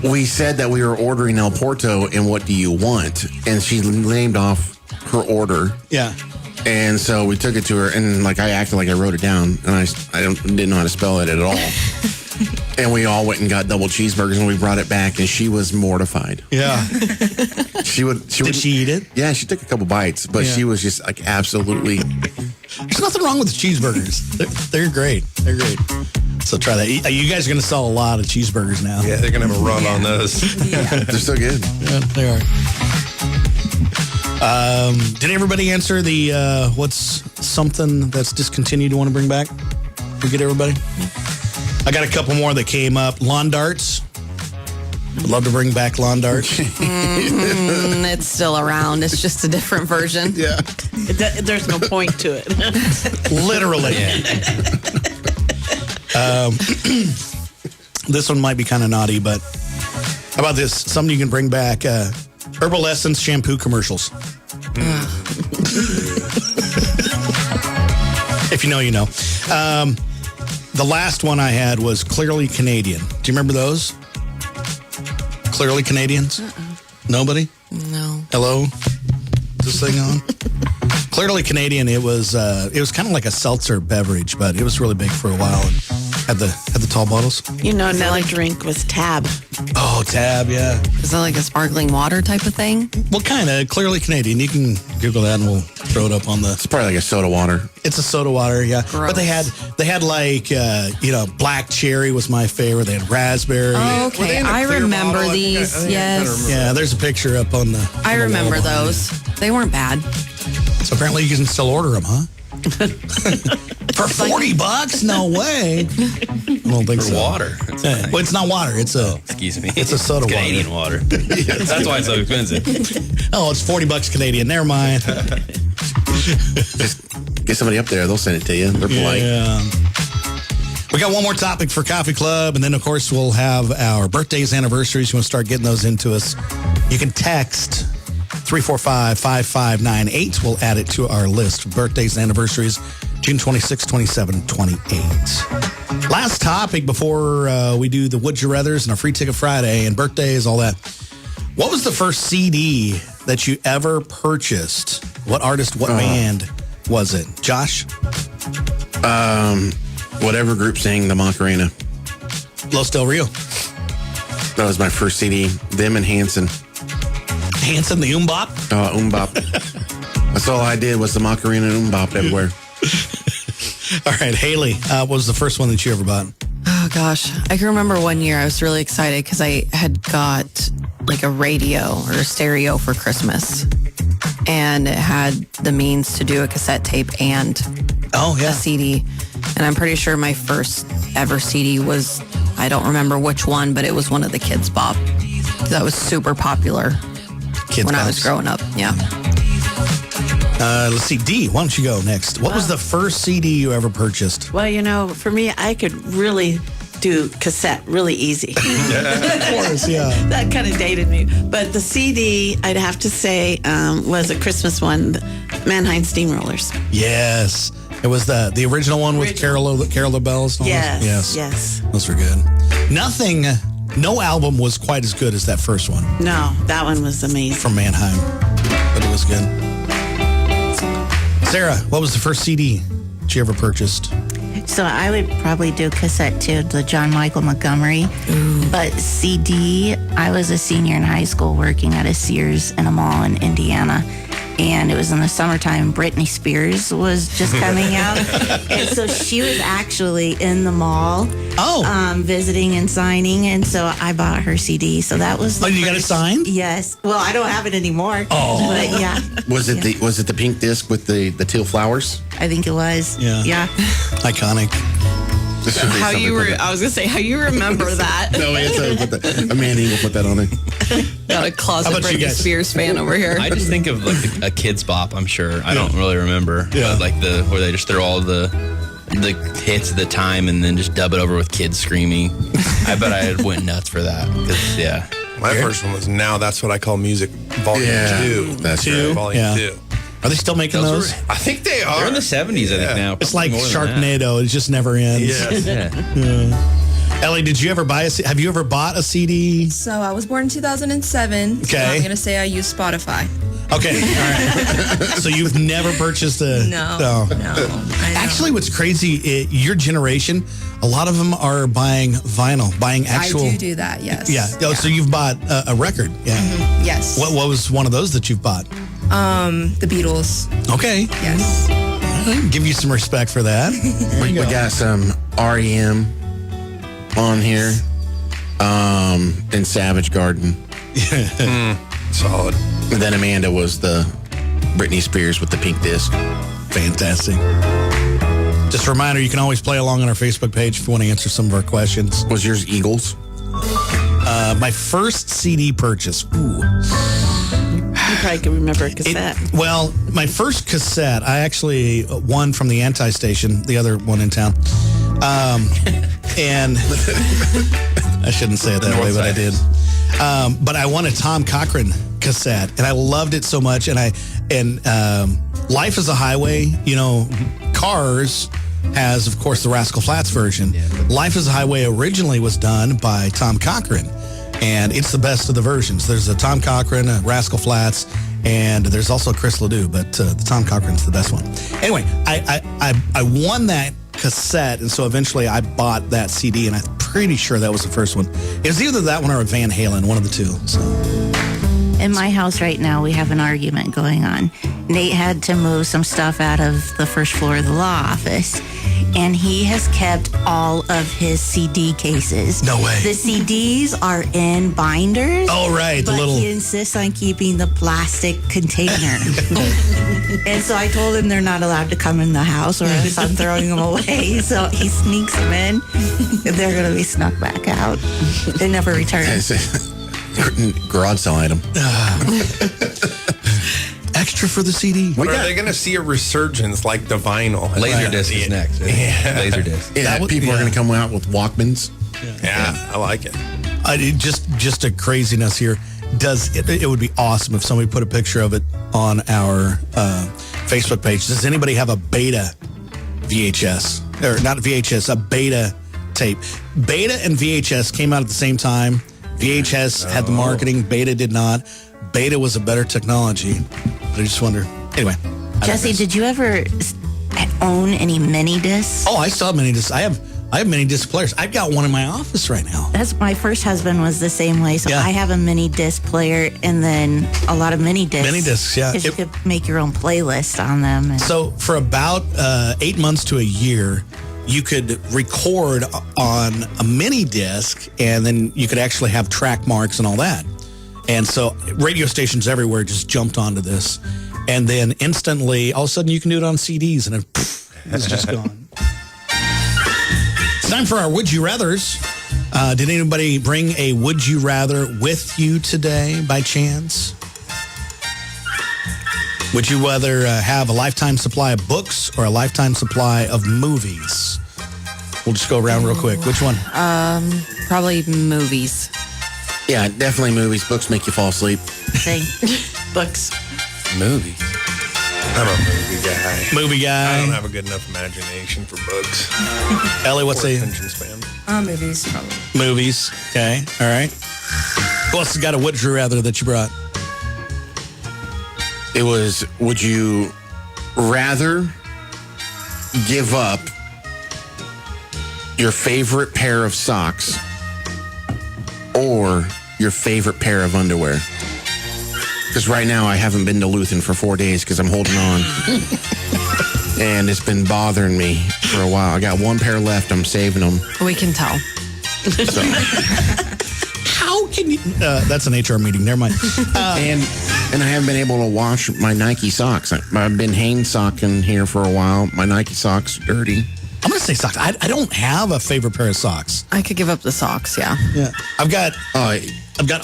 we said that we were ordering El Porto, and what do you want? And she named off her order. Yeah. And so we took it to her, and like I acted like I wrote it down, and I didn't know how to spell it at all. And we all went and got double cheeseburgers, and we brought it back, and she was mortified. Yeah. Did she eat it? Yeah, she took a couple bites, but Yeah. she was just like absolutely. There's nothing wrong with the cheeseburgers. They're great. They're great. So try that. You guys are going to sell a lot of cheeseburgers now. Yeah, they're gonna have a run on those. They're so good. Yeah, they are. Did everybody answer the what's something that's discontinued you want to bring back? We get everybody? I got a couple more that came up. Lawn darts. I'd love to bring back lawn darts. It's still around. It's just a different version. Yeah. There's no point to it. Literally. This one might be kind of naughty, but How about this? Something you can bring back. Herbal Essence shampoo commercials. If you know, you know. The last one I had was Clearly Canadian. Do you remember those? Clearly Canadians? Nobody? No. Hello? Is this thing on? Clearly Canadian. It was kind of like a seltzer beverage, but it was really big for a while and had the tall bottles. You know, another drink was Tab. Oh, Tab, yeah. Is that like a sparkling water type of thing? Well, kind of. Clearly Canadian. You can Google that and we'll throw it up on the... It's probably like a soda water. It's a soda water, yeah. Gross. But they had like, black cherry was my favorite. They had raspberry. Oh, okay. I remember these. Yes. Yeah, there's a picture up on the... I remember those. They weren't bad. So apparently you can still order them, huh? For $40? No way. I don't think so. Water. Yeah. Well, it's not water. It's a... Excuse me. It's a soda water. Canadian water. That's why it's so expensive. Oh, it's $40 Canadian. Never mind. Just get somebody up there. They'll send it to you. They're polite. Yeah. We got one more topic for Coffee Club, and then, of course, we'll have our birthdays, anniversaries. You want to start getting those into us. You can text 345-5598. We'll add it to our list of birthdays and anniversaries, June 26, 27, 28. Last topic before we do the Would You Rathers and our Free Ticket Friday and birthdays, all that. What was the first CD that you ever purchased? What artist, what band was it? Josh? Whatever group sang the Macarena. Los Del Rio. That was my first CD. Them and Hanson. Hanson, the Umbop? Umbop. That's all I did was the Macarena and Umbop everywhere. All right, Haley, what was the first one that you ever bought? Oh, gosh. I can remember one year I was really excited because I had got like a radio or a stereo for Christmas. And it had the means to do a cassette tape and a CD. And I'm pretty sure my first ever CD was, I don't remember which one, but it was one of the Kids Bop. That was super popular when I was growing up. Yeah. Let's see. Dee, why don't you go next? What was the first CD you ever purchased? Well, for me, I could really do cassette really easy. Of course, yeah. That kind of dated me. But the CD, I'd have to say, was a Christmas one, Mannheim Steamrollers. Yes. It was the original one with Carol the Bells. Yes. Those were good. No album was quite as good as that first one. No, that one was amazing. From Mannheim. But it was good. Sarah, what was the first CD that you ever purchased? So I would probably do cassette too, the John Michael Montgomery. But CD, I was a senior in high school working at a Sears in a mall in Indiana. And it was in the summertime. Britney Spears was just coming out. And so she was actually in the mall visiting and signing. And so I bought her CD. So that was you got it signed? Yes. Well, I don't have it anymore. Oh. But yeah. Was it the pink disc with the teal flowers? I think it was. Yeah. Iconic. I was going to say, how you remember that? No, Amanda will put that on it. Got a closet Britney Spears fan over here. I just think of like a Kids Bop, I'm sure. I don't really remember. Yeah. But like where they just throw all the hits at the time and then just dub it over with kids screaming. I bet I went nuts for that. My first one was Now That's What I Call Music Volume 2. That's right. Volume 2. Are they still making those? I think they are. They're in the 70s, I think, now. It's like Sharknado. It just never ends. Yes. Ellie, have you ever bought a CD? So I was born in 2007. So I'm going to say I use Spotify. Okay. All right. So you've never purchased a... No. Actually, what's crazy, your generation, a lot of them are buying vinyl, buying actual... I do that, yes. Yeah. So you've bought a record. Yeah. Mm-hmm. Yes. What was one of those that you've bought? The Beatles. Okay. Yes. I'll give you some respect for that. We got some REM on here, and Savage Garden. Solid. And then Amanda was the Britney Spears with the pink disc. Fantastic. Just a reminder, you can always play along on our Facebook page if you want to answer some of our questions. Was yours Eagles? My first CD purchase. Ooh. You probably can remember a cassette. My first cassette, I actually won from the Anti-Station, the other one in town. And I shouldn't say it that way, but I did. But I won a Tom Cochran cassette, and I loved it so much. And Life is a Highway, Cars has, of course, the Rascal Flatts version. Yeah, Life is a Highway originally was done by Tom Cochran, and it's the best of the versions. There's a Tom Cochran, a Rascal Flatts, and there's also Chris Ledoux, but the Tom Cochran's the best one. Anyway, I won that cassette, and so eventually I bought that CD, and I'm pretty sure that was the first one. It was either that one or a Van Halen, one of the two. So. In my house right now, we have an argument going on. Nate had to move some stuff out of the first floor of the law office, and he has kept all of his CD cases. No way. The CDs are in binders. Oh, right. But he insists on keeping the plastic container. And so I told him they're not allowed to come in the house or else I'm throwing them away. So he sneaks them in. They're going to be snuck back out. They never return. Garage sale item. Extra for the CD. Are they going to see a resurgence like the vinyl? Laserdisc is next. Right? Yeah. Laserdisc. Yeah, people are going to come out with Walkmans. Yeah, I like it. Just a craziness here. It would be awesome if somebody put a picture of it on our Facebook page. Does anybody have a beta VHS? Or not VHS, a beta tape. Beta and VHS came out at the same time. VHS had the marketing. Beta did not. Beta was a better technology. I just wonder. Anyway. Jesse, did you ever own any mini discs? Oh, I still have mini discs. I have mini disc players. I've got one in my office right now. That's my first husband was the same way. So I have a mini disc player and then a lot of mini discs. Mini discs, yeah. Because you could make your own playlist on them. So for about 8 months to a year, you could record on a mini disc, and then you could actually have track marks and all that. And so radio stations everywhere just jumped onto this. And then instantly, all of a sudden, you can do it on CDs, and it's just gone. It's time for our Would You Rathers. Did anybody bring a Would You Rather with you today by chance? Would you rather have a lifetime supply of books or a lifetime supply of movies? We'll just go around real quick. Which one? Probably movies. Yeah, definitely movies. Books make you fall asleep. Books. Movies. I'm a movie guy. Movie guy. I don't have a good enough imagination for books. Ellie, what's the attention span? Movies, probably. Movies. Okay. All right. Who else has got a Would You Rather that you brought? It was, would you rather give up your favorite pair of socks or your favorite pair of underwear? Because right now I haven't been to Luthen for 4 days because I'm holding on. And it's been bothering me for a while. I got one pair left. I'm saving them. We can tell. So. How can you... that's an HR meeting. Never mind. And I haven't been able to wash my Nike socks. I've been hand socking here for a while. My Nike socks are dirty. I'm going to say socks. I don't have a favorite pair of socks. I could give up the socks, yeah. Yeah. I've got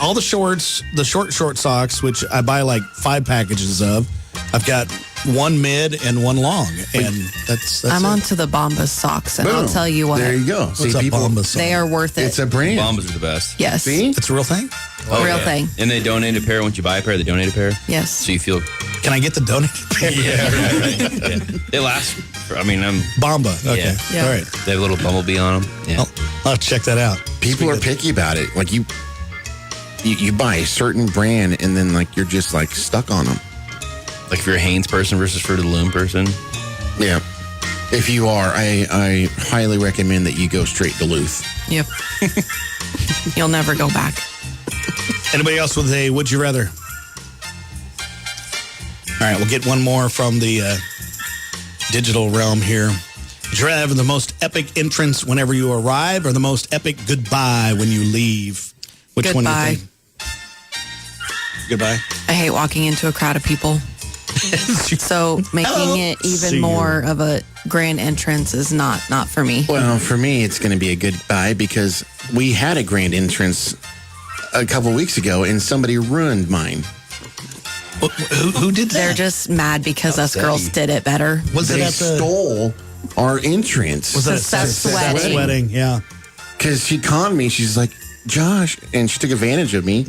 all the shorts, the short socks, which I buy like 5 packages of. I've got one mid and one long, and that's I'm it. onto the Bombas socks, and Boom. I'll tell you what. There you go. What's a Bombas sock? They are worth it. It's a brand. Bombas are the best. Yes. See? It's a real thing? Real thing. And they donate a pair. Once you buy a pair, they donate a pair. Yes. So you feel... Can I get the donated pair? Yeah, right. Yeah. They last... I'm... Bomba. Okay. Yeah. All right. They have a little bumblebee on them. Yeah. I'll check that out. People are picky about it. Like you buy a certain brand and then like you're just like stuck on them. Like if you're a Hanes person versus Fruit of the Loom person. Yeah. If you are, I highly recommend that you go straight Duluth. Yep. You'll never go back. Anybody else with a Would You Rather? All right, we'll get one more from the digital realm here. Would you rather have the most epic entrance whenever you arrive or the most epic goodbye when you leave? Which one do you think? Goodbye. I hate walking into a crowd of people. So making it even more of a grand entrance is not for me. Well, for me, it's going to be a goodbye because we had a grand entrance a couple weeks ago and somebody ruined mine. Who did that? They're just mad because us girls did it better. They stole our entrance. Was it a Seth's wedding? Wedding, yeah. Because she conned me. She's like, Josh, and she took advantage of me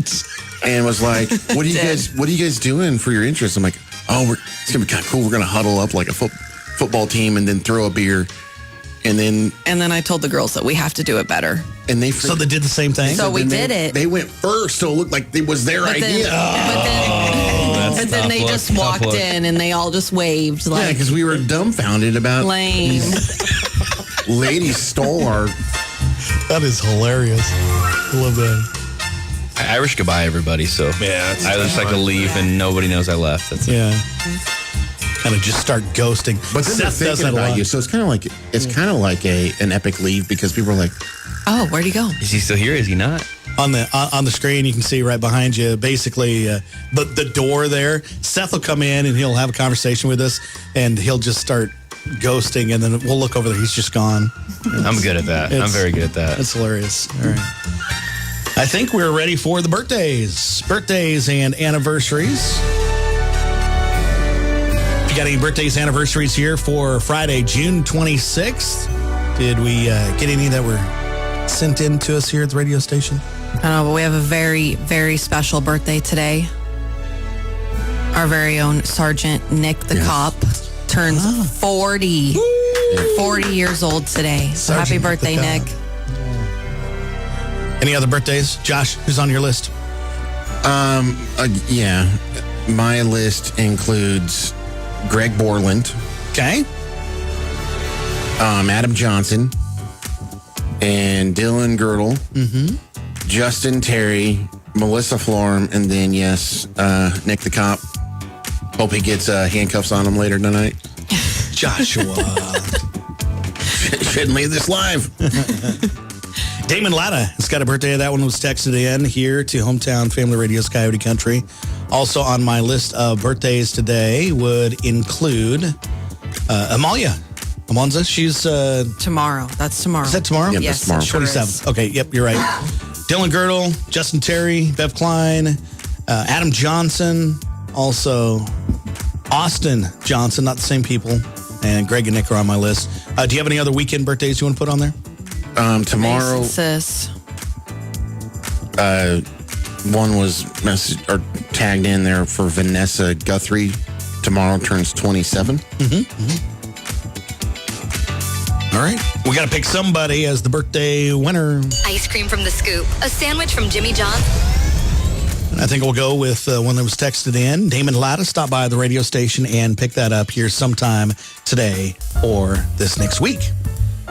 and was like, what are you guys doing for your interest? I'm like, it's gonna be kind of cool. We're gonna huddle up like a football team and then throw a beer. And then I told the girls that we have to do it better. And they did the same thing. So we did it. They went first, so it looked like it was their idea. But then they just walked in and they all just waved. Yeah, because we were dumbfounded about lame. Ladies stole our. That is hilarious. I love that. Irish goodbye, everybody. So yeah, I just like to leave and nobody knows I left. That's it. Kind of just start ghosting. But then Seth does that about you, so it's kind of like an epic leave because people are like, "Oh, where'd he go? Is he still here? Is he not?" On the screen, you can see right behind you, basically the door there. Seth will come in and he'll have a conversation with us, and he'll just start ghosting, and then we'll look over there. He's just gone. I'm good at that. I'm very good at that. It's hilarious. All right. I think we're ready for the birthdays and anniversaries. If you got any birthdays, anniversaries here for Friday, June 26th, did we get any that were sent in to us here at the radio station? I don't know, but we have a very, very special birthday today. Our very own Sergeant Nick the Cop turns 40. 40 years old today. So happy birthday, Nick. Any other birthdays? Josh, who's on your list? Yeah. My list includes Greg Borland. Okay. Adam Johnson. And Dylan Girdle. Mm-hmm. Justin Terry. Melissa Florham. And then, Nick the Cop. Hope he gets handcuffs on him later tonight. Joshua. Shouldn't leave this live. Damon Latta has got a birthday. That one was texted in here to Hometown Family Radio's Coyote Country. Also on my list of birthdays today would include Amalia. Amonza, she's... tomorrow. That's tomorrow. Is that tomorrow? Yep, yes, that's tomorrow. 27th. Okay, yep, you're right. Dylan Girdle, Justin Terry, Bev Klein, Adam Johnson, also Austin Johnson, not the same people, and Greg and Nick are on my list. Do you have any other weekend birthdays you want to put on there? Tomorrow, sis. one was tagged in there for Vanessa Guthrie. Tomorrow turns 27. All right. We got to pick somebody as the birthday winner. Ice cream from the Scoop. A sandwich from Jimmy John's. I think we'll go with one that was texted in. Damon Latta, stop by the radio station and pick that up here sometime today or this next week.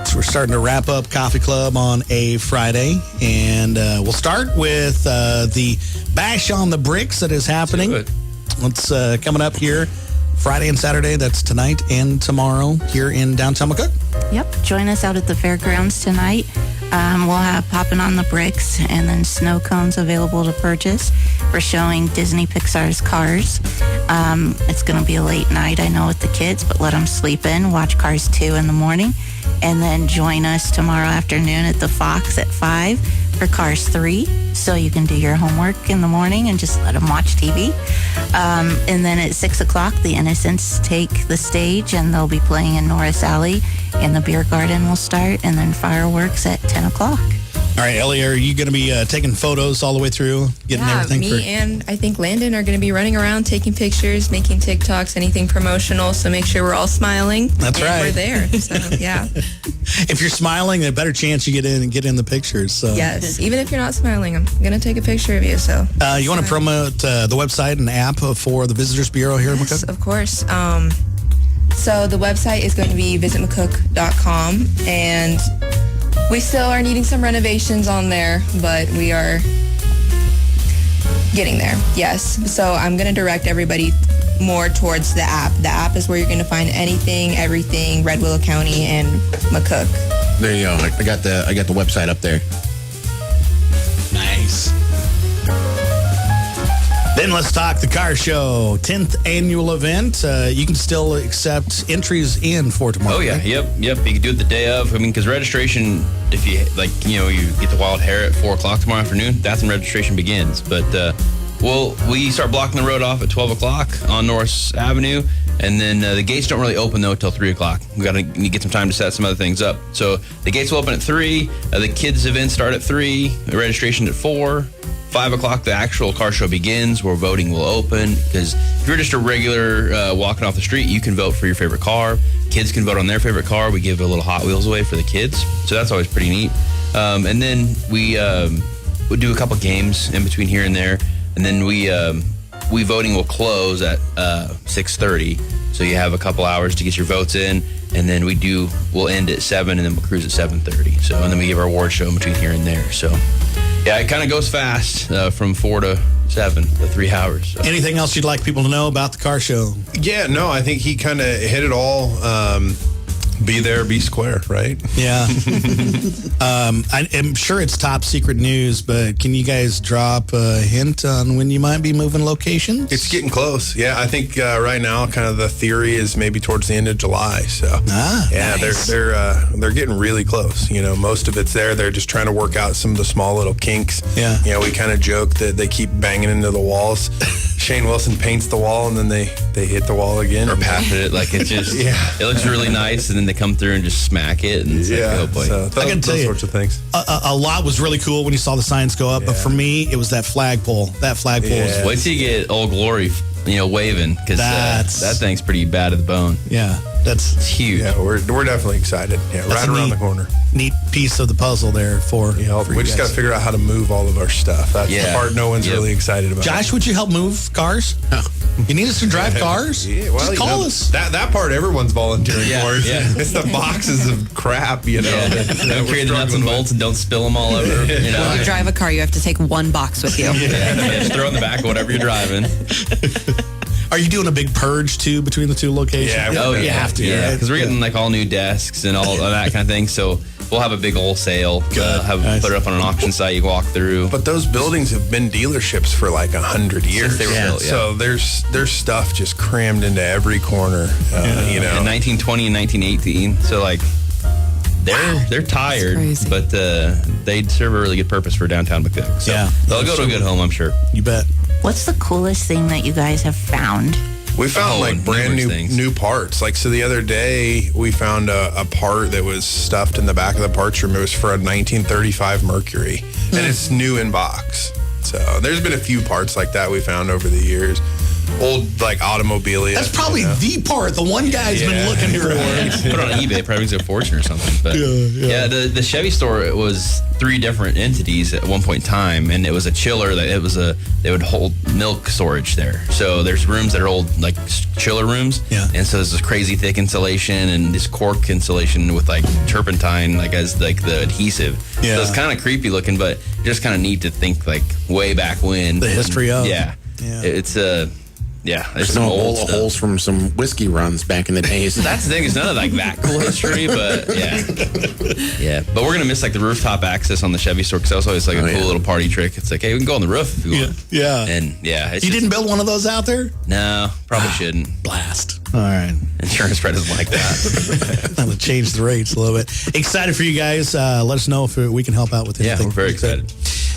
So we're starting to wrap up Coffee Club on a Friday, and we'll start with the Bash on the Bricks that is happening. It's coming up here Friday and Saturday. That's tonight and tomorrow here in downtown McCook. Yep. Join us out at the fairgrounds tonight. We'll have Poppin' on the Bricks and then snow cones available to purchase for showing Disney Pixar's Cars. It's going to be a late night, I know, with the kids, but let them sleep in. Watch Cars 2 in the morning. And then join us tomorrow afternoon at the Fox at 5 for Cars 3. So you can do your homework in the morning and just let them watch TV. And then at 6 o'clock, the Innocents take the stage and they'll be playing in Norris Alley. And the beer garden will start, and then fireworks at 10 o'clock. All right, Ellie, are you going to be taking photos all the way through, getting everything? Me and I think Landon are going to be running around, taking pictures, making TikToks, anything promotional. So make sure we're all smiling. That's right. We're there. So, yeah. If you're smiling, a better chance you get in and get in the pictures. So. Yes. Even if you're not smiling, I'm going to take a picture of you. So you want to promote the website and app for the Visitors Bureau here in McCook? Yes, of course. So the website is going to be visitmccook.com, and we still are needing some renovations on there, but we are getting there. Yes. So I'm going to direct everybody more towards the app. The app is where you're going to find anything, everything, Red Willow County and McCook. There you go. I got the website up there. Nice. Then let's talk the car show, 10th annual event. You can still accept entries in for tomorrow. Oh, yeah. Right? Yep. You can do it the day of. I mean, because registration, if you, you get the wild hair at 4 o'clock tomorrow afternoon, that's when registration begins. But Well, we start blocking the road off at 12 o'clock on North Avenue, and then the gates don't really open, though, until 3 o'clock. We got to get some time to set some other things up. So the gates will open at 3. The kids' events start at 3. The registration at 4. 5 o'clock, the actual car show begins, where voting will open. Because if you're just a regular walking off the street, you can vote for your favorite car. Kids can vote on their favorite car. We give a little Hot Wheels away for the kids, so that's always pretty neat. And then we do a couple games in between here and there. And then we voting will close at 6:30, so you have a couple hours to get your votes in, and then we'll end at 7, and then we'll cruise at 7:30. So, and then we give our award show in between here and there. So, yeah, it kind of goes fast from 4 to 7, the 3 hours. So. Anything else you'd like people to know about the car show? Yeah, no, I think he kind of hit it all. Be there, be square, right? Yeah. I'm sure it's top secret news, but can you guys drop a hint on when you might be moving locations? It's getting close. Yeah, I think right now, kind of the theory is maybe towards the end of July. So, yeah, nice. they're getting really close. You know, most of it's there. They're just trying to work out some of the small little kinks. Yeah. You know, we kind of joke that they keep banging into the walls. Shane Wilson paints the wall, and then they hit the wall again. Or papping it, like it just, Yeah. it looks really nice, and then they come through and just smack it, and it's like, oh boy. So I can tell those you, sorts of things. A lot was really cool when you saw the signs go up, but for me, it was that flagpole. That flagpole was, Wait till you get Old Glory, waving, because that thing's pretty bad at the bone. yeah, that's It's huge. Yeah, we're definitely excited. Yeah, That's right a around neat- the corner. neat piece of the puzzle there for We just got to figure out how to move all of our stuff. That's the part no one's really excited about. Josh, would you help move cars? You need us to drive cars? Yeah, well, Just call us. That part everyone's volunteering Yeah, for. yeah. It's the boxes of crap, you know. Don't carry the nuts and bolts and don't spill them all over. When you drive a car, you have to take one box with you. Just throw it in the back of whatever you're driving. Are you doing a big purge too between the two locations? Yeah, you have to. Yeah, right? because we're getting like all new desks and all of that kind of thing. So we'll have a big old sale. Nice. Put it up on an auction site. You can walk through. But those buildings have been dealerships for like 100 years. they were built, yeah. So there's stuff just crammed into every corner. You know, In 1920 and 1918. So like they're tired, crazy. but they serve a really good purpose for downtown McCook. So Yeah. they'll go to a good home, I'm sure. You bet. What's the coolest thing that you guys have found? we found like brand numerous things. new parts. Like, so the other day we found a part that was stuffed in the back of the parts room. It was for a 1935 Mercury, and it's new in box. So there's been a few parts like that we found over the years. Old like automobilia. That's probably the part the one guy's been looking for. Put it on eBay, probably makes a fortune or something. But the Chevy store, it was 3 different entities at one point in time, and it was a chiller that they would hold milk storage there. So there's rooms that are old like chiller rooms, and so there's this crazy thick insulation and this cork insulation with like turpentine like as like the adhesive. Yeah. So it's kind of creepy looking, but just kind of neat to think like way back when The history of. yeah. It's it's some No old stuff. holes from some whiskey runs back in the days. That's the thing. It's none of like that cool history, but yeah. But we're gonna miss like the rooftop access on the Chevy store because that was always like a cool little party trick. It's like, hey, we can go on the roof if you want. Yeah. And it's You just- didn't build one of those out there? No, probably shouldn't. Blast. All right. Insurance spread isn't like that. I'm going to change the rates a little bit. Excited for you guys. Let us know if we can help out with anything. Yeah, we're very excited.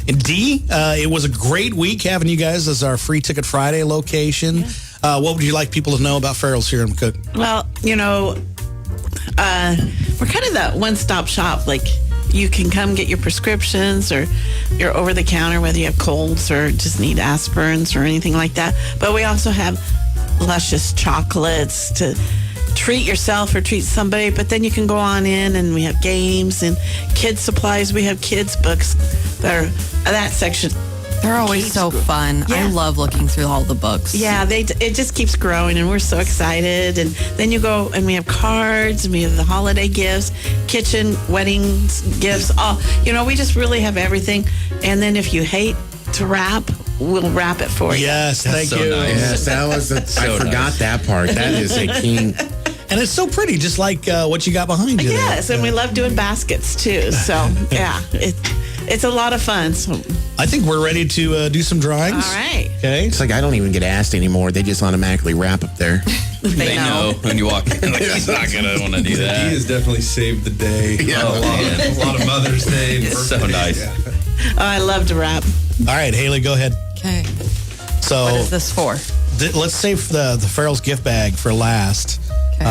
And D, it was a great week having you guys as our Free Ticket Friday location. What would you like people to know about Farrells here in McCook? Well, we're kind of that one-stop shop. Like, you can come get your prescriptions or your over-the-counter, whether you have colds or just need aspirins or anything like that. But we also have luscious chocolates to treat yourself or treat somebody. But then you can go on in, and we have games and kids supplies. We have kids books that are that section. They're always so fun. Yeah. I love looking through all the books. Yeah, it just keeps growing, and we're so excited. And then you go, and we have cards, and we have the holiday gifts, kitchen, weddings gifts. All we just really have everything. And then if you hate to wrap, we'll wrap it for you. Yes, thank so you. nice. Yes, that was. I forgot that part. That is a king. And it's so pretty, just like what you got behind you. Yes, there. and we love doing baskets too. So yeah, it's a lot of fun. So, I think we're ready to do some drawings. all right, Okay. It's like I don't even get asked anymore. They just automatically wrap up there. They know when you walk in. Like, he's not gonna want to do He that. has definitely saved the day. man. A lot of Mother's Day. And It's so birthdays. nice. Yeah. I love to wrap. All right, Haley, go ahead. Okay. So What is this for? let's save the Farrells gift bag for last. Okay.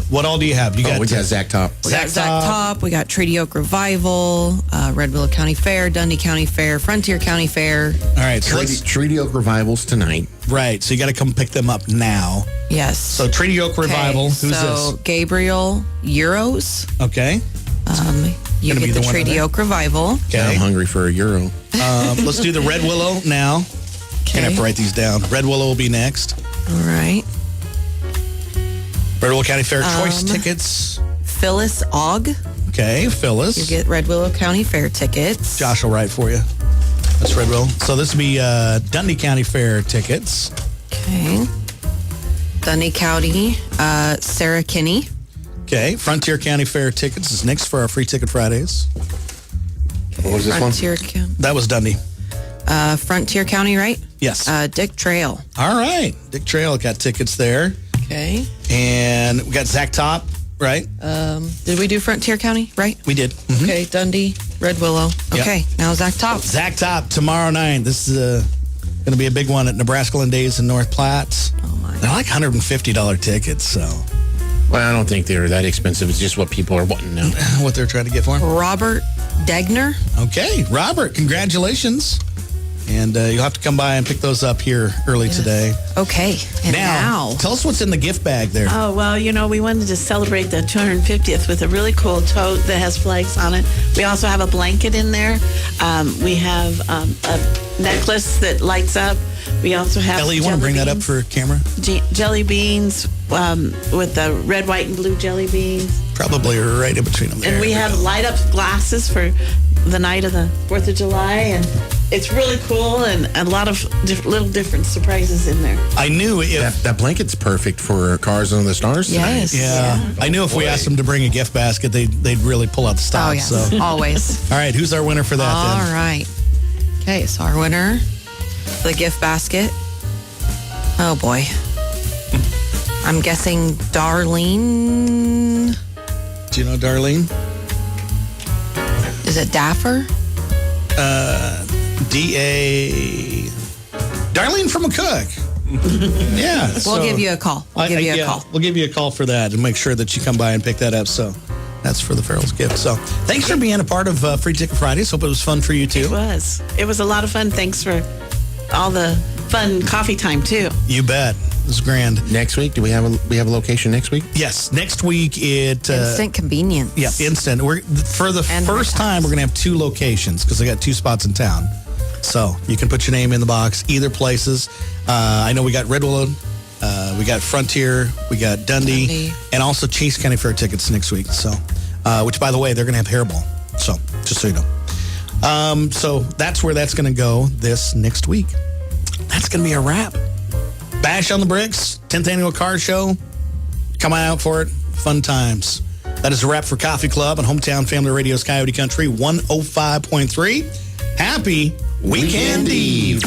What all do you have? You We got Zach Top. We got Zach Top. We got Treaty Oak Revival, Red Willow County Fair, Dundee County Fair, Frontier County Fair. All right. So Treaty Oak Revivals tonight. right. So you got to come pick them up now. Yes. So Treaty Oak Revival. Okay, Who's so this? Euros. Euros. Okay. You Gonna be get the the winner Treaty there. Oak Revival. Okay. I'm hungry for a euro. Let's do the Red Willow now. Gonna have to write these down. Red Willow will be next. All right. Red Willow County Fair choice tickets. Phyllis Og. Okay, Phyllis. You get Red Willow County Fair tickets. Josh will write for you. That's Red Willow. So this will be Dundee County Fair tickets. Okay. Dundee County, Sarah Kinney. Okay, Frontier County Fair tickets is next for our Free Ticket Fridays. What was this Frontier County. That was Dundee. Frontier County, right? Yes. Dick Trail. All right. Dick Trail got tickets there. Okay. And we got Zach Top, right? Did we do Frontier County, right? We did. Mhm. Okay, Dundee, Red Willow. Okay, now Zach Top. Zach Top tomorrow night. This is going to be a big one at Nebraska Land Days in North Platte. Oh my. They're like $150 tickets, so Well, I don't think they're that expensive. It's just what people are wanting now. what they're trying to get for him. Robert Degner. Okay, Robert, congratulations. And you'll have to come by and pick those up here early today. Okay, and now. Tell us what's in the gift bag there. Oh, well, we wanted to celebrate the 250th with a really cool tote that has flags on it. We also have a blanket in there. We have a necklace that lights up. We also have Ellie, you want to bring that up for camera? jelly beans with the red, white, and blue jelly beans. Probably right in between them there. And we There have go. light up glasses for the night of the 4th of July. And it's really cool and a lot of little different surprises in there. I knew if... That blanket's perfect for Cars on the Stars tonight. Yes. Yeah. I knew if we asked them to bring a gift basket, they'd really pull out the Oh, stops. yes. So. Always. All right, who's our winner for that All then? right. Okay, so our winner for the gift basket. Oh, boy. I'm guessing Darlene. Do you know Darlene? Is it Daffer? D.A. Darlene from McCook. Yeah. We'll give you a call. We'll give you a call. We'll give you a call for that and make sure that you come by and pick that up. So that's for the Farrells gift. So thanks for being a part of Free Ticket Fridays. Hope it was fun for you too. It was a lot of fun. Thanks for all the fun coffee time too. You bet. It was grand. Next week, do we have a location next week? Yes. Next week it Instant convenience. yeah, instant. We're for the And first time we're gonna have 2 locations because I got 2 spots in town. So you can put your name in the box either places. I know we got Red Willow, we got Frontier, we got Dundee, and also Chase County Fair tickets next week. So, which by the way, they're gonna have hairball. So just so you know. So that's where that's gonna go this next week. That's gonna be a wrap. Bash on the Bricks, 10th annual car show. Come on out for it. Fun times. That is a wrap for Coffee Club on Hometown Family Radio's Coyote Country 105.3. Happy Weekend Eve.